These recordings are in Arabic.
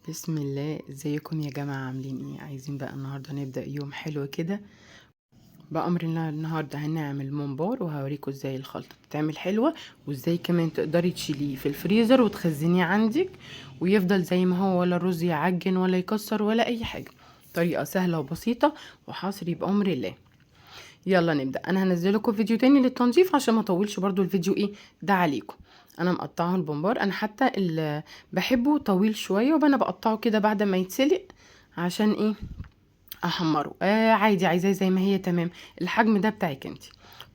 بسم الله، ازيكم يا جماعة؟ عاملين ايه؟ عايزين بقى النهاردة نبدأ يوم حلو كده بأمر الله. النهاردة هنعمل ممبار وهوريكم ازاي الخلطة بتتعمل حلوة، وازاي كمان تقدري تشيليه في الفريزر وتخزنيه عندك ويفضل زي ما هو، ولا الرز يعجن ولا يكسر ولا اي حاجة. طريقة سهلة وبسيطة وحصري بأمر الله. يلا نبدأ. انا هنزلكم فيديو تاني للتنظيف عشان ما اطولش برضو الفيديو ده عليكم. انا مقطعه البمبار، انا حتى بحبه طويل شويه، وانا بقطعه كده بعد ما يتسلق عشان احمره. عادي، عايزاه زي ما هي تمام. الحجم ده بتاعك انت.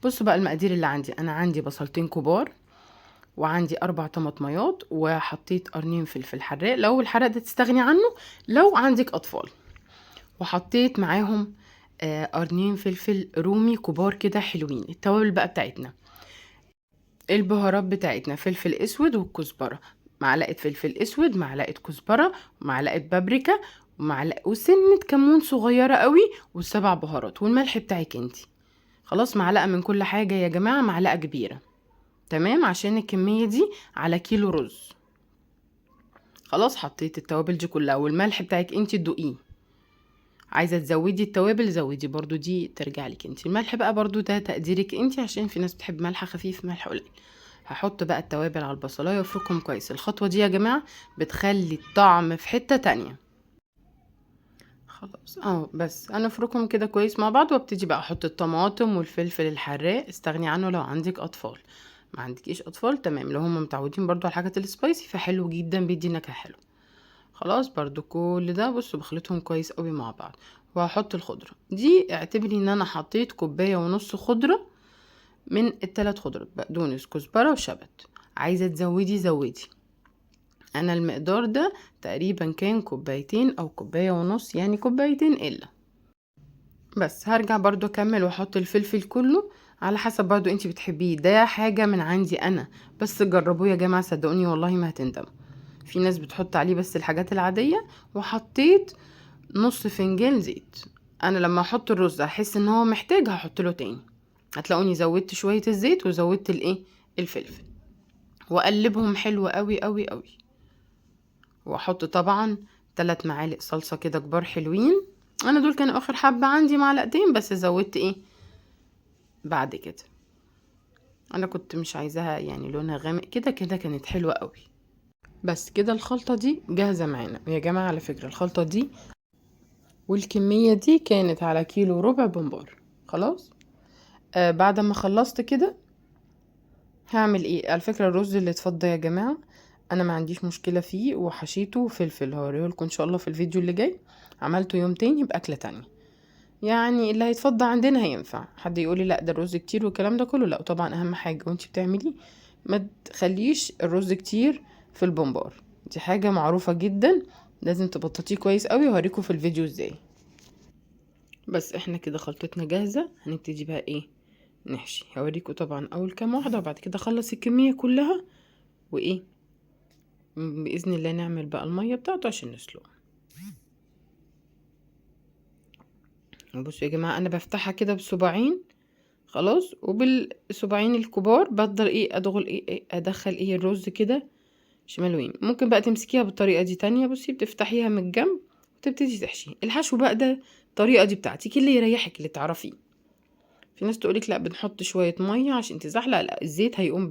بصوا بقى المقادير اللي عندي. انا عندي بصلتين كبار، وعندي 4 طماطميات، وحطيت قرنين فلفل حراق لو الحراق ده تستغني عنه لو عندك اطفال، وحطيت معاهم قرنين فلفل رومي كبار كده حلوين. التوابل بقى بتاعتنا، البهارات بتاعتنا: فلفل اسود وكزبره، معلقه فلفل اسود، معلقه كزبره، ومعلقه بابريكا، ومعلقه وسنه كمون صغيره قوي، والسبع بهارات، والملح بتاعك انتي. خلاص، معلقه من كل حاجه يا جماعه، معلقه كبيره تمام عشان الكميه دي على كيلو رز. خلاص، حطيت التوابل دي كلها، والملح بتاعك انتي تدوقيه. عايزه تزودي التوابل زودي برضو، دي ترجع لك انتي. الملح بقى برضو ده تقديرك انتي، عشان في ناس بتحب ملح خفيف ملح قليل. هحط بقى التوابل على البصلايه وافركهم كويس. الخطوه دي يا جماعه بتخلي الطعم في حته تانية. خلاص بس انا افركهم كده كويس مع بعض، وابتدي بقى احط الطماطم والفلفل الحراق. استغني عنه لو عندك اطفال. ما عندكيش اطفال تمام، لو هم متعودين برضو على الحاجات السبايسي فحلو جدا، بيدي نكهه حلوه. خلاص، برضو كل ده بصوا بخلطهم كويس قوي مع بعض. وهحط الخضره دي. اعتبري ان انا حطيت كوبايه ونص خضره من الثلاث خضرات: بقدونس، كزبره، وشبت. عايزه تزودي زودي. انا المقدار ده تقريبا كان كوبايتين او كوبايه ونص، يعني كوبايتين الا. بس هرجع برضو اكمل واحط الفلفل كله على حسب برضو انتي بتحبيه. ده حاجه من عندي انا، بس جربوه يا جماعه صدقوني والله ما هتندموا. في ناس بتحط عليه بس الحاجات العاديه. وحطيت نص فنجان زيت. انا لما احط الرز احس ان هو محتاج هحط له تاني. هتلاقوني زودت شويه الزيت وزودت الفلفل، واقلبهم حلو قوي قوي قوي. واحط طبعا 3 معالق صلصه كده كبار حلوين. انا دول كانوا اخر حبه عندي معلقتين، بس زودت بعد كده. انا كنت مش عايزاها يعني لونها غامق كده كده، كانت حلوه قوي. بس كده الخلطه دي جاهزه معانا يا جماعه. على فكره الخلطه دي والكميه دي كانت على كيلو ربع بمبار. خلاص. بعد ما خلصت كده هعمل على فكره الرز اللي اتفضى يا جماعه انا ما عنديش مشكله فيه، وحشيته فلفل هوريهولكم ان شاء الله في الفيديو اللي جاي. عملته يوم تاني باكله تانية. يعني اللي هيتفضى عندنا هينفع. حد يقولي لا ده الرز كتير والكلام ده كله، لا طبعا. اهم حاجه وانتي بتعملي ما تخليش الرز كتير في البمبار. دي حاجه معروفه جدا، لازم تبططيه كويس قوي. وهوريكم في الفيديو ازاي. بس احنا كده خلطتنا جاهزه. هنبتدي بقى نحشي. هوريكم طبعا اول كام واحده، وبعد كده اخلص الكميه كلها باذن الله نعمل بقى الميه بتاعته عشان نسلقه. بصوا يا جماعه انا بفتحها كده بصباعين. خلاص، وبالصباعين الكبار بفضل ادخل ادخل الرز كده شمال ويمين. ممكن بقى تمسكيها بالطريقه دي تانية. بصي بتفتحيها من الجنب وتبتدي تحشي الحشو بقى ده. الطريقه دي بتاعتك اللي يريحك اللي تعرفيه. في ناس تقولك لا بنحط شويه ميه عشان تزحلق. لا، الزيت هيقوم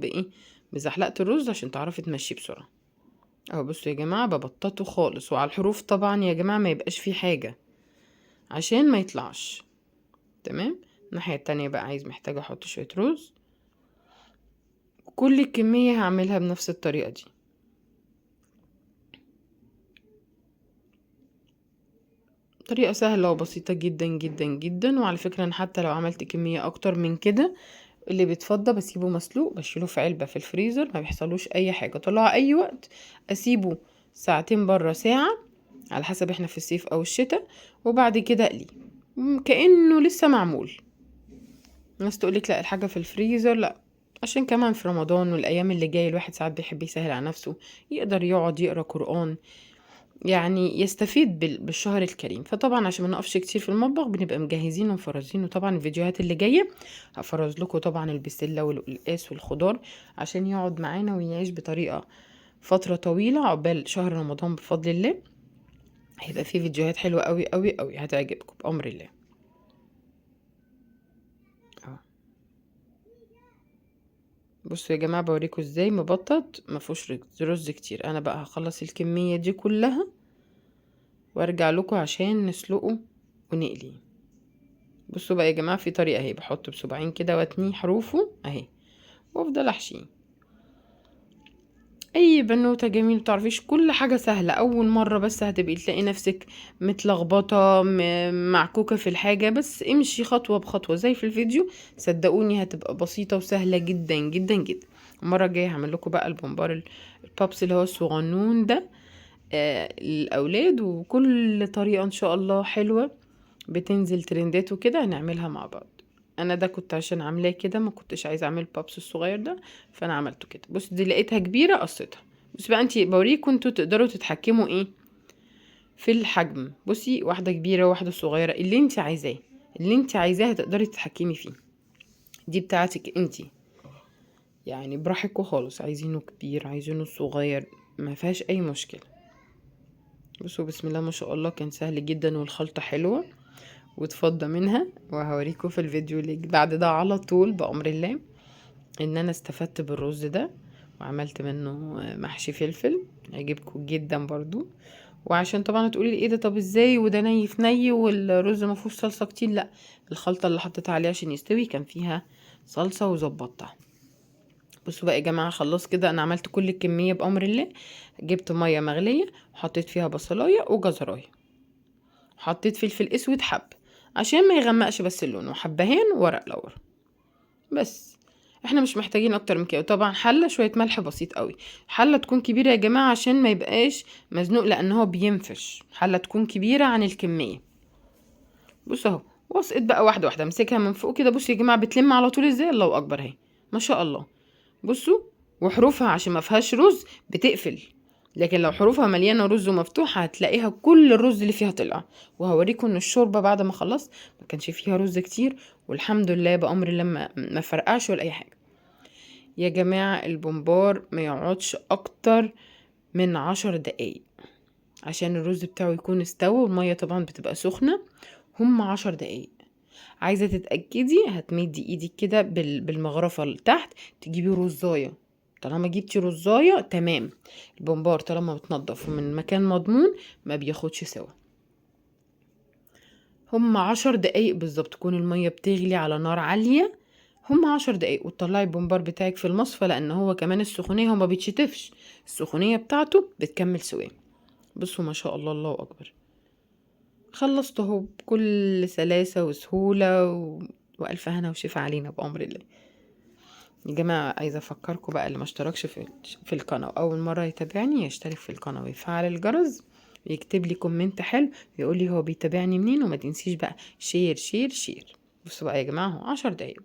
بزحلقه الرز عشان تعرفي تمشيه بسرعه. بصوا يا جماعه ببططه خالص، وعلى الحروف طبعا يا جماعه ما يبقاش فيه حاجه عشان ما يطلعش. تمام. الناحيه التانية بقى محتاجه احط شويه رز. كل الكميه هعملها بنفس الطريقه دي. طريقة سهلة وبسيطة جدا جدا جدا. وعلى فكرة انا حتى لو عملت كمية اكتر من كده، اللي بيتفضى بسيبه مسلوق، بشيله في علبة في الفريزر، ما بيحصلوش اي حاجة. طلعه اي وقت، اسيبه ساعتين بره، ساعة على حسب احنا في الصيف او الشتاء، وبعد كده اقليه كأنه لسه معمول. الناس تقولك لا الحاجة في الفريزر، لا، عشان كمان في رمضان والايام اللي جاية الواحد ساعات بيحب يسهل على نفسه، يقدر يقعد يقرأ قرآن، يعني يستفيد بالشهر الكريم. فطبعا عشان ما نقفش كتير في المطبخ بنبقى مجهزين ومفرزين. وطبعا الفيديوهات اللي جايه هفرز لكم طبعا البسله والقلقاس والخضار عشان يقعد معانا ويعيش بطريقه فتره طويله عقبال شهر رمضان بفضل الله. هيبقى فيه فيديوهات حلوة قوي قوي قوي هتعجبكم بأمر الله. اهو بصوا يا جماعة بوريكم ازاي مبطط مفهوش رز كتير. انا بقى هخلص الكمية دي كلها وارجع لكم عشان نسلقه ونقليه. بصوا بقى يا جماعة في طريقة اهي، بحط بصباعين كده واتنيه حروفه اهي وافضل احشيه. اي بنوتة جميل متعرفيش كل حاجة سهلة، اول مرة بس هتبقي تلاقي نفسك متلخبطة معكوكة في الحاجة، بس امشي خطوة بخطوة زي في الفيديو، صدقوني هتبقى بسيطة وسهلة جدا جدا جدا. المرة الجاية هعمل لكم بقى البومبار البابس اللي هو الصغنون ده للاولاد، وكل طريقة ان شاء الله حلوة بتنزل ترندات وكده هنعملها مع بعض. انا ده كنت عشان عاملاه كده ما كنتش عايزه اعمل بابس الصغير ده، فانا عملته كده. بص دي لقيتها كبيره قصيتها. بس بقى انتي بوريكم انتوا تقدروا تتحكموا ايه في الحجم. بصي واحده كبيره وواحده صغيره، اللي انتي عايزاه اللي انتي عايزاه هتقدري تتحكمي فيه. دي بتاعتك انتي يعني براحتكوا خالص، عايزينه كبير عايزينه صغير ما فيهاش اي مشكله. بصوا بسم الله ما شاء الله كان سهل جدا والخلطه حلوه واتفضى منها. وهوريكم في الفيديو اللي بعد ده على طول بأمر الله ان انا استفدت بالرز ده وعملت منه محشي فلفل هيعجبكم جدا برضو. وعشان طبعا تقولي لي ايه ده طب ازاي وده ني في ني والرز ما فيهوش صلصه كتير، لا الخلطه اللي حطيتها عليه عشان يستوي كان فيها صلصه وظبطتها. بصوا بقى يا جماعه خلاص كده انا عملت كل الكميه بامر الله. جبت ميه مغليه وحطيت فيها بصلايه وجزرايه، حطيت فلفل اسود حب عشان ما يغمقش بس اللون، وحبهان وورق لورا بس. احنا مش محتاجين اكتر من كده. طبعا حله شويه ملح بسيط قوي، حله تكون كبيره يا جماعه عشان ما يبقاش مزنوق لان هو بينفش، حله تكون كبيره عن الكميه. بص اهو واسقط بقى واحده واحده امسكها من فوق كده. بصوا يا جماعه بتلم على طول ازاي، الله اكبر اهي ما شاء الله. بصوا وحروفها عشان ما فيهاش رز بتقفل، لكن لو حروفها مليانه رز ومفتوحه هتلاقيها كل الرز اللي فيها طلع. وهوريكم ان الشوربه بعد ما خلصت ما كانش فيها رز كتير والحمد لله بامر الله ما فرقعش ولا اي حاجه. يا جماعه البومبار ما يقعدش اكتر من 10 دقايق عشان الرز بتاعه يكون استوى، والميه طبعا بتبقى سخنه. هم 10 دقايق. عايزه تتاكدي هتمدي ايدك كده بالمغرفه لتحت تجيبي رزايه. طالما جبتي رزايه تمام. البومبار طالما متنضف ومن مكان مضمون ما بياخدش سوا. هم 10 دقايق بالظبط تكون الميه بتغلي على نار عاليه. هم 10 دقايق وتطلعي البومبار بتاعك في المصفى لان هو كمان السخونيه هو ما بيتشتفش، السخونيه بتاعته بتكمل سواه. بصوا ما شاء الله الله اكبر. خلصت اهو بكل سلاسة وسهولة وألف هنا وشفا علينا بأمر الله. يا جماعة عايزة أفكركم بقى اللي ما اشتركش في القناة أول مرة يتابعني يشترك في القناة ويفعل الجرس ويكتب لي كومنت حلو ويقول لي هو بيتابعني منين، وما تنسيش بقى شير شير شير. بصوا بقى يا جماعة اهو 10 دقايق.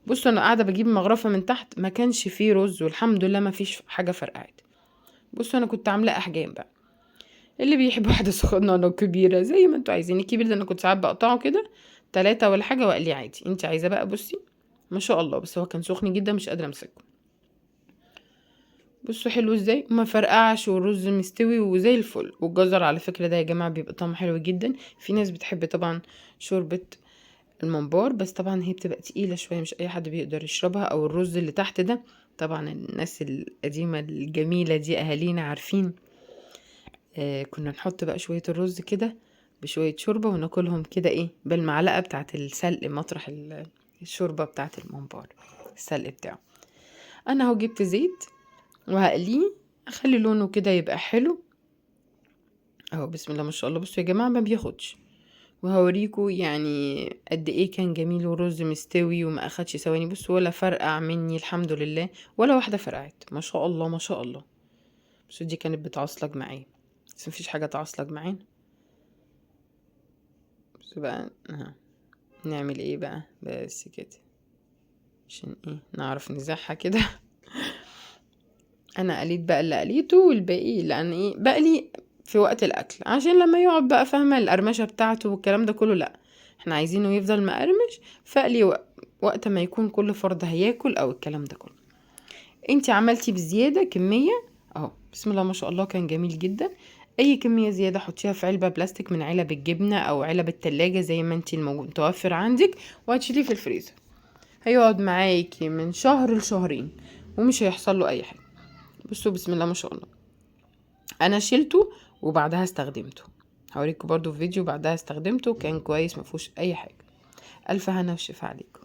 بصوا أنا قاعدة بجيب مغرفة من تحت ما كانش فيه رز والحمد لله ما فيش حاجة فرقعت. بصوا أنا كنت عاملة أحجام بقى، اللي بيحب واحدة صغننة كبيرة زي ما انتوا عايزين. الكبير ده انا كنت ساعات بقطعه كده 3 ولا حاجة واقليه عادي انت عايزة بقى. بصي ما شاء الله بس هو كان سخن جدا مش قادرة امسكه. بصوا حلو ازاي وما فرقعش والرز مستوي وزي الفل. والجزر على فكرة ده يا جماعة بيبقى طعمه حلو جدا. في ناس بتحب طبعا شوربة الممبار بس طبعا هي بتبقى تقيلة شوية مش اي حد بيقدر يشربها، او الرز اللي تحت ده طبعا الناس القديمة الجميلة دي اهالينا عارفين. كنا نحط بقى شوية الرز كده بشوية شوربة وناكلهم كده ايه بالمعلقة بتاعة السلق مطرح الشوربة بتاعة الممبار السلق بتاعه. انا اهو جبت زيت وهقليه اخلي لونه كده يبقى حلو اهو بسم الله ما شاء الله. بصوا يا جماعة ما بياخدش، وهوريكم يعني قد ايه كان جميل والرز مستوي وما اخدش ثواني. بصوا ولا فرقع مني الحمد لله ولا واحدة فرقعت ما شاء الله ما شاء الله. بصوا دي كانت بتعصلج معايا بس مفيش حاجة تعصلج معانا. بس بقى نعمل ايه بقى بس كده عشان ايه نعرف نزحها كده. انا قليت بقى اللي قليته والباقي لان ايه بقلي في وقت الاكل عشان لما يقعد بقى فاهمه القرمشه بتاعته والكلام ده كله، لا احنا عايزينه يفضل مقرمش. فقلي وقت ما يكون كل فرد هياكل او الكلام ده كله. انتي عملتي بزياده كميه اهو بسم الله ما شاء الله كان جميل جدا. اي كميه زياده حطيها في علبه بلاستيك من علب الجبنه او علب التلاجة زي ما انتي متوفر عندك، وهتشيليه في الفريزر. هيقعد معاكي من شهر لشهرين ومش هيحصل له اي حاجه. بصوا بسم الله ما شاء الله، انا شيلته وبعدها استخدمته، هوريكم برضو في فيديو بعدها استخدمته كان كويس مفهوش اي حاجه. الف هنا وشفا عليكم.